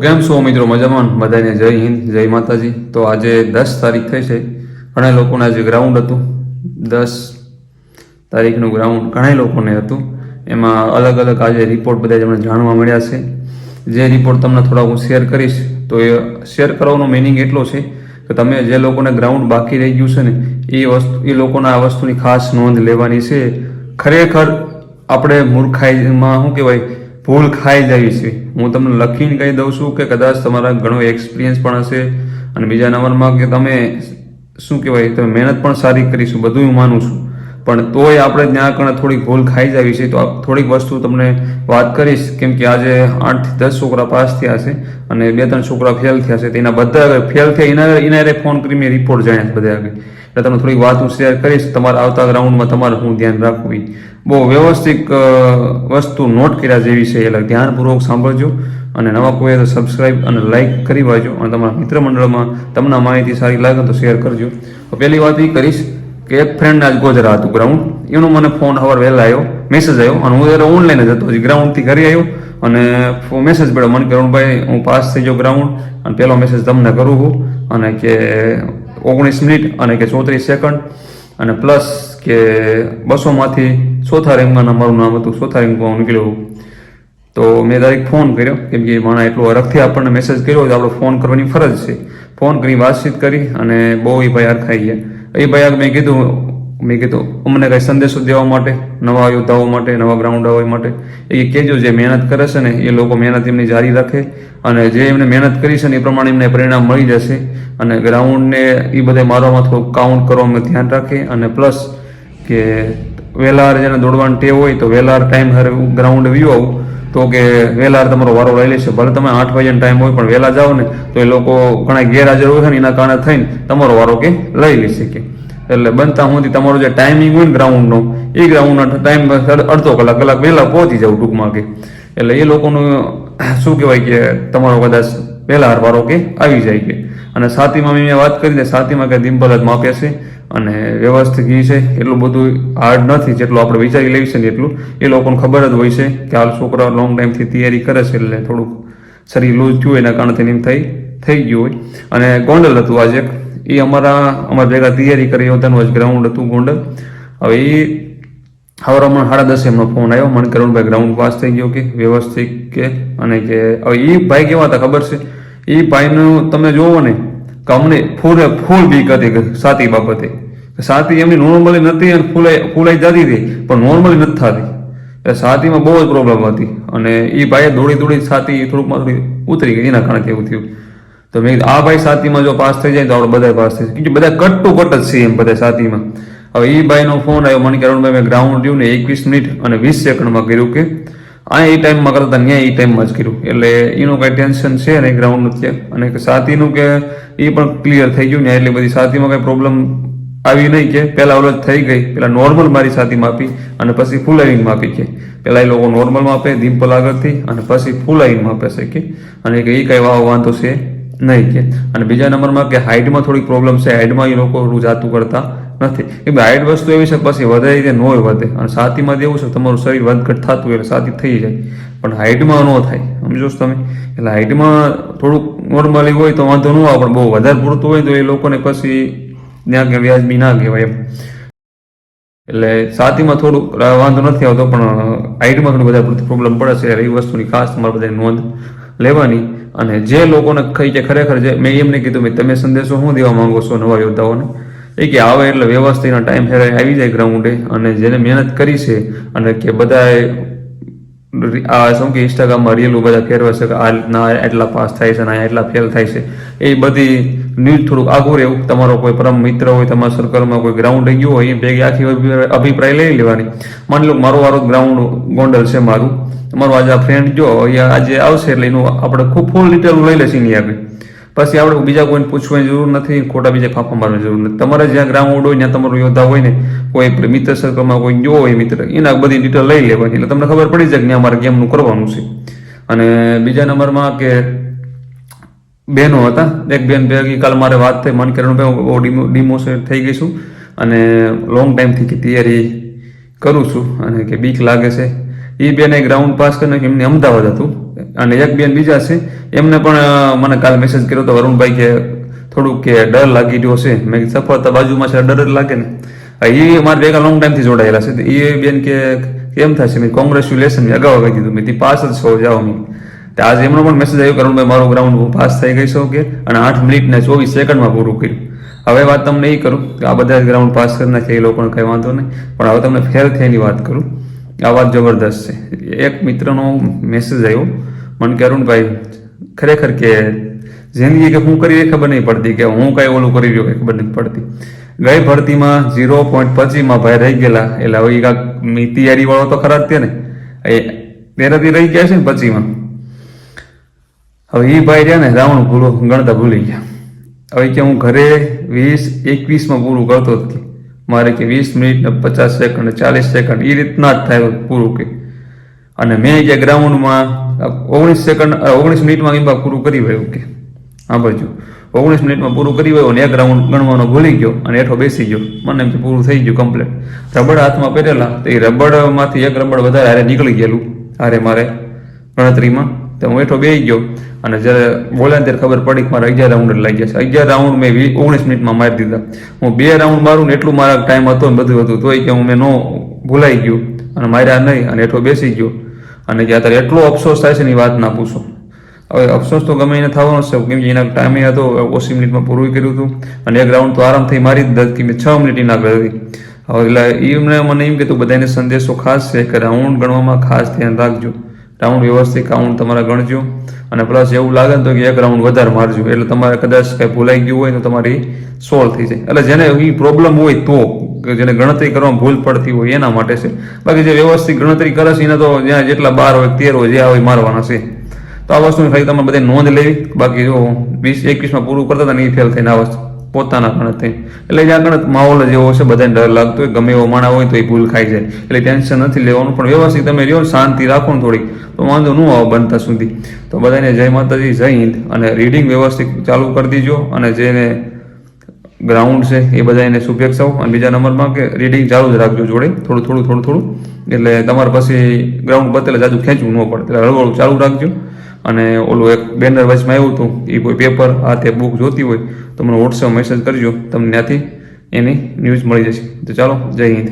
કેમ છો મિત્રો? મજામાં? બધાને જય હિન્દ, જય માતાજી. તો આજે 10 તારીખ થઈ છે. ઘણા લોકોને આજે ગ્રાઉન્ડ હતું. 10 તારીખનું ગ્રાઉન્ડ ઘણા લોકોને હતું. એમાં અલગ અલગ આજે રિપોર્ટ બધા તમને જાણવા મળ્યા છે. જે રિપોર્ટ તમને થોડા હું શેર કરીશ તો એ શેર કરવાનો મિનિંગ એટલો છે કે તમે જે લોકોને ગ્રાઉન્ડ બાકી રહી ગયું છે ને એ લોકોને આ વસ્તુની ખાસ નોંધ લેવાની છે. ખરેખર આપણે મૂર્ખાઈમાં શું કહેવાય ભૂલ ખાઈ જાય છે. હું તમને લખીને કહી દઉં છું કે કદાચ તમારા ઘણો એક્સપિરિયન્સ પણ હશે અને બીજા નંબરમાં કે તમે શું કહેવાય તમે મહેનત પણ સારી કરીશું, બધું હું માનું છું, પણ તોય આપણે ત્યાં આગળ થોડીક ભૂલ ખાઈ જાય છે. તો થોડીક વસ્તુ તમને વાત કરીશ, કેમ કે આજે 8 થી 10 છોકરા પાસ થયા છે અને 2-3 છોકરા ફેલ થયા છે. તેના બધા ફેલ થયા એના ફોન કરી મેં રિપોર્ટ જાણ્યા છે બધા આગળ. એટલે તમને થોડીક વાત હું શેર કરીશ. તમારા આવતા ગ્રાઉન્ડમાં તમારે શું ધ્યાન રાખવું, બહુ વ્યવસ્થિત વસ્તુ નોટ કર્યા જેવી છે. એટલે ધ્યાનપૂર્વક સાંભળજો અને નવા કોઈ તો સબસ્ક્રાઈબ અને લાઇક કરી વાજો અને તમારા મિત્ર મંડળમાં તમને માહિતી સારી લાગે તો શેર કરજો. તો પહેલી વાત એ કરીશ કે એક ફ્રેન્ડ આજ ગોધરા હતું ગ્રાઉન્ડ, એનો મને ફોન સવાર વહેલા આવ્યો, મેસેજ આવ્યો અને હું ત્યારે ઓનલાઈન જ હતો, ગ્રાઉન્ડથી ઘરે આવ્યો અને મેસેજ પડ્યો મને કે ભાઈ હું પાસ થઈ ગયો ગ્રાઉન્ડ અને પહેલો મેસેજ તમને કરું છું અને કે 19 મિનિટ અને કે 34 સેકન્ડ અને પ્લસ કે 200માંથી 4થા રેન્કમાં મારું નામ હતું, 4થા રેન્કમાં હું નીકળ્યો. તો મેં ડાયરેક્ટ ફોન કર્યો, કેમ કે માણા એટલો અરખથી આપણને મેસેજ કર્યો તો આપણે ફોન કરવાની ફરજ છે. ફોન કરી વાતચીત કરી અને બહુ એ ભાઈ અરખાઈ ગયા. એ ભાઈ મેં કીધું અમને કંઈ સંદેશો દેવા માટે, નવા યોદ્ધાઓ માટે, નવા ગ્રાઉન્ડ આવવા માટે એ કહેજો જે મહેનત કરે છે ને એ લોકો મહેનત એમની જારી રાખે અને જે એમને મહેનત કરી છે ને એ પ્રમાણે એમને પરિણામ મળી જશે. અને ગ્રાઉન્ડને એ બધા મારવામાં થોડુંક કાઉન્ટ કરવામાં ધ્યાન રાખે અને પ્લસ કે વહેલાર જેને દોડવાની ટેવ હોય તો વહેલાર ટાઈમ હારે ગ્રાઉન્ડ વ્યૂ આવું તો કે વહેલાર તમારો વારો લઈ લેશે. ભલે તમે 8 વાગ્યાનો ટાઈમ હોય પણ વહેલા જાઓ ને તો એ લોકો ઘણા ગેરહાજર હોય છે ને એના કારણે થઈને તમારો વારો કે લઈ લેશે કે. એટલે બનતા સુધી તમારો જે ટાઈમિંગ હોય ને ગ્રાઉન્ડનો એ ગ્રાઉન્ડનો ટાઈમ અડધો કલાક વહેલા પહોંચી જાવ ટૂંકમાં કે. એટલે એ લોકોનું શું કહેવાય કે તમારો કદાચ વહેલા વારો કે આવી જાય કે. અને સાતીમાં મેં વાત કરીને સાતીમાં કે દિમ્પલ જ માપે છે અને વ્યવસ્થિત એ છે. એટલું બધું હાર્ડ નથી જેટલું આપણે વિચારી લેવી છે ને એટલું એ લોકોને ખબર જ હોય છે કે હાલ છોકરા લોંગ ટાઈમથી તૈયારી કરે છે એટલે થોડુંક શરીર લૂઝ થયું એના કારણે તેને એમ થઈ ગયું હોય. અને ગોંડલ હતું આજે એ અમારા ભેગા તૈયારી કરી હોતાનું જ ગ્રાઉન્ડ હતું ગોંડલ. હવે એ સવારમાં 10:30 એમનો ફોન આવ્યો મને કે ભાઈ ગ્રાઉન્ડ પાસ થઈ ગયો કે વ્યવસ્થિત કે. અને કે હવે એ ભાઈ કેવા હતા ખબર છે, એ ભાઈનું તમે જોવો ને કે અમને ફૂલ બીક હતી સાતી બાબતે. સાતી એમની નોર્મલી નથી અને ફૂલાઈ જતી હતી પણ નોર્મલી નથી થતી. સાતીમાં બહુ જ પ્રોબ્લેમ હતી અને એ ભાઈએ દોડી સાતી થોડી ઉતરી ગઈ એના કારણે એવું થયું. તો મેં આ ભાઈ સાતીમાં જો પાસ થઈ જાય તો આપણે બધા પાસ થઈ જાય, કેમ કે બધા કટ ટુ કટ જ છે એમ બધા સાતીમાં. હવે એ ભાઈનો ફોન આવ્યો મને કે અરુણભાઈ મેં ગ્રાઉન્ડ રહ્યું ને 21 મિનિટ અને 20 સેકન્ડમાં કર્યું કે આ એ ટાઈમમાં કરતા ત્યાં એ ટાઈમમાં જ કર્યું. એટલે એનું કાંઈ ટેન્શન છે નહીં ગ્રાઉન્ડનું ત્યાં. અને કે સાતીનું કે એ પણ ક્લિયર થઈ ગયું ને એટલી બધી સાતીમાં કાંઈ પ્રોબ્લેમ આવી નહીં કે પહેલાં ઓલો થઈ ગઈ. પહેલાં નોર્મલ મારી સાતીમાં આપી અને પછી ફૂલાવીમાં આપી કે પહેલાં એ લોકો નોર્મલમાં આપે દિમ્પલ આગળથી અને પછી ફૂલાવીમાં આપે છે કે. અને કે એ કાંઈ વાંધો છે નહીં કે. અને બીજા નંબરમાં કે હાઇટમાં થોડીક પ્રોબ્લેમ છે, હાઇટમાં એ લોકો જાતું કરતા નથી. કેમ કે હાઇટ વસ્તુ એવી છે પછી વધે રીતે ન વધે અને સાતીમાં એવું છે તમારું શરીર વધઘટ થતું એટલે સાતી થઈ જાય પણ હાઇટમાં ન થાય, સમજો છો તમે. એટલે હાઇટમાં થોડુંક નોર્મલી હોય તો વાંધો ન આવે પણ બહુ વધારે પૂરતું હોય તો એ લોકોને પછી ત્યાં કે વ્યાજબી ના કહેવાય એમ. એટલે સાતીમાં થોડુંક વાંધો નથી આવતો પણ હાઇટમાં થોડી વધારે પૂરતી પ્રોબ્લેમ પડે છે. એ વસ્તુની ખાસ તમારે બધાની નોંધ લેવાની. અને જે લોકોને કહી કે ખરેખર જે મેં એમને કીધું તમે સંદેશો શું દેવા માંગો છો નવા યોદ્ધાઓને, એ કે આવે એટલે વ્યવસ્થિતના ટાઈમ ફેરે આવી જાય ગ્રાઉન્ડે અને જેને મહેનત કરી છે અને કે બધાએ આ શું કે ઇન્સ્ટાગ્રામમાં રીલું બધા ફેરવે છે કે આ રીતના એટલા પાસ થાય છે અને એટલા ફેલ થાય છે એ બધી ન્યૂઝ થોડુંક આઘું રહેવું. તમારો કોઈ પરમ મિત્ર હોય તમારા સર્કલમાં કોઈ ગ્રાઉન્ડ ગયું હોય એ ભેગી આખી અભિપ્રાય લઈ લેવાની. માની લો મારો વારો ગ્રાઉન્ડ ગોંડલ છે મારું, તમારો આજે આ ફ્રેન્ડ જો આજે આવશે એટલે એનું આપણે ખૂબ ફૂલ ડિટેલ લઈ લેશે એની આગળ. પછી આપણે બીજા કોઈને પૂછવાની જરૂર નથી, ખોટા બીજા ફાંફા મારવાની જરૂર નથી. તમારે જ્યાં ગ્રાઉન્ડ હોય ત્યાં તમારું યોદ્ધા હોય ને કોઈ મિત્ર સર્કલમાં કોઈ ગયો હોય મિત્ર એના બધી ડિટેલ લઈ લેવાની એટલે તમને ખબર પડી જાય કે ત્યાં અમારે ગેમનું કરવાનું છે. અને બીજા નંબરમાં કે બહેનો હતા, એક બેન ભેગી કાલ મારે વાત થઈ મને કે ભાઈ ડિમોશન થઈ ગઈ છું અને લોંગ ટાઈમથી તૈયારી કરું છું અને કે બીક લાગે છે. એ બેને ગ્રાઉન્ડ પાસ કરીને એમને અમદાવાદ હતું અને એક બેન બીજા છે એમને પણ મને કાલે મેસેજ કર્યો હતો વરુણભાઈ કે થોડુંક કે ડર લાગી રહ્યો છે. મેં કીધું સફળતા બાજુમાં છે ડર જ લાગે ને. એ મારા ભેગા લોંગ ટાઈમથી જોડાયેલા છે. એ બેન કે કેમ થશે મેં કોંગ્રેચ્યુલેશન મેં અગાઉ કહી દીધું મેં પાસ જ છો જાઓ મેં. આજે એમનો પણ મેસેજ આવ્યો કરુણભાઈ મારું ગ્રાઉન્ડ પાસ થઈ ગઈ છો કે અને 8 મિનિટ ને 24 સેકન્ડમાં પૂરું કર્યું. હવે વાત તમને એ કરું કે આ બધા ગ્રાઉન્ડ પાસ કરી નાખે એ લોકોને કંઈ વાંધો નહીં, પણ હવે તમને ફેલ થયાની વાત કરું. આ વાત જબરદસ્ત છે. એક મિત્રનો મેસેજ આવ્યો મને કે અરુણભાઈ ખરેખર કે જિંદગી કે હું કરી એ ખબર નહીં પડતી કે હું કઈ ઓલું કરી રહ્યો ખબર નથી પડતી. ગઈ ભરતીમાં 0.25 ભાઈ રહી ગયેલા એટલે હવે કાંઈક તૈયારી વાળો તો ખરા જ તે ને એ તેરાથી રહી ગયા છે ને 25માં. હવે એ ભાઈ રહ્યા ને રાવણ ભૂલો ગણતા ભૂલી ગયા. હવે કે હું ઘરે 20-21માં પૂરું કરતો હતો મારે કે 20 મિનિટ ને 50 સેકન્ડ 40 સેકન્ડ એ રીતના જ થાય પૂરું કે. અને મેં કે ગ્રાઉન્ડમાં 19 મિનિટમાં એમ પૂરું કરી વયું કે હા બાજુ 19 મિનિટમાં પૂરું કરી વયું અને એક રાઉન્ડ ગણવાનો ભૂલી ગયો અને હેઠો બેસી ગયો. મને એમ પૂરું થઈ ગયું કમ્પ્લીટ. રબડ હાથમાં પહેરેલા તો એ રબડમાંથી એક રબડ વધારે હારે નીકળી ગયેલું હારે મારે ગણતરીમાં. તો હું હેઠો બેસી ગયો અને જ્યારે બોલ્યા ત્યારે ખબર પડી કે મારા 11 રાઉન્ડ લાગ્યા છે. 11 રાઉન્ડ મેં 19 મિનિટમાં મારી દીધા. હું 2 રાઉન્ડ મારું ને એટલું મારા ટાઈમ હતો ને બધું હતું તોય કે હું મેં ભૂલાઈ ગયું અને માર્યા નહીં અને હેઠો બેસી ગયો. અને કે અત્યારે એટલો અફસોસ થાય છે ને એ વાત ના પૂછો. હવે અફસોસ તો ગમે એને થવાનો છે કેમ કે એના ટાઈમે હતો ઓછી મિનિટમાં પૂરું કર્યું હતું અને એક રાઉન્ડ તો આરામથી મારી જ દીધા કે મેં 6 મિનિટ એના કરી હતી. હવે એટલે એમને મને એમ કીધું બધાને સંદેશો ખાસ છે કે રાઉન્ડ ગણવામાં ખાસ ધ્યાન રાખજો. રાઉન્ડ વ્યવસ્થિત રાઉન્ડ તમારા ગણજો અને પ્લસ એવું લાગે ને તો કે એક રાઉન્ડ વધારે મારજો એટલે તમારે કદાચ કંઈ ભૂલાઈ ગયું હોય તો તમારી સોલ્વ થઈ જાય. એટલે જેને એ પ્રોબ્લેમ હોય તો જેને ગણતરી કરવામાં ભૂલ પડતી હોય એના માટે છે. બાકી જે વ્યવસ્થિત ગણતરી કરે છે એને તો જ્યાં જેટલા 12 હોય 13 હોય જ્યાં હોય મારવાના છે. તો આ વસ્તુની ખાલી તમારે બધે નોંધ લેવી. બાકી જો 20-21માં પૂરું કરતા હતા ને એ ફેલ થઈને આ વસ્તુ પોતાના ગણત થઈ એટલે જ્યાં ગણત માહોલ જ એવો છે બધાને ડર લાગતો હોય ગમે એવો માણા હોય તો એ ભૂલ ખાઈ જાય એટલે ટેન્શન નથી લેવાનું. પણ વ્યવસ્થિત તમે રહ્યો શાંતિ રાખો ને થોડીક તો વાંધો ન આવે બનતા સુધી. તો બધાને જય માતાજી જય હિન્દ અને રીડિંગ વ્યવસ્થિત ચાલુ કરી દીજો અને જેને ગ્રાઉન્ડ છે એ બધા એને શુભેચ્છાઓ. અને બીજા નંબરમાં કે રીડિંગ ચાલુ જ રાખજો જોડે થોડું એટલે તમારે પછી ગ્રાઉન્ડ બતેલે જાજુ ખેંચવું ન પડે એટલે હળવળું ચાલુ રાખજો. અને ઓલું એક બેનર વચમાં આવ્યું હતું એ કોઈ પેપર હાથે બુક જોતી હોય તો મને વોટ્સએપ મેસેજ કરજો તમને ત્યાંથી એની ન્યૂઝ મળી જશે. તો ચાલો જય હિન્દ.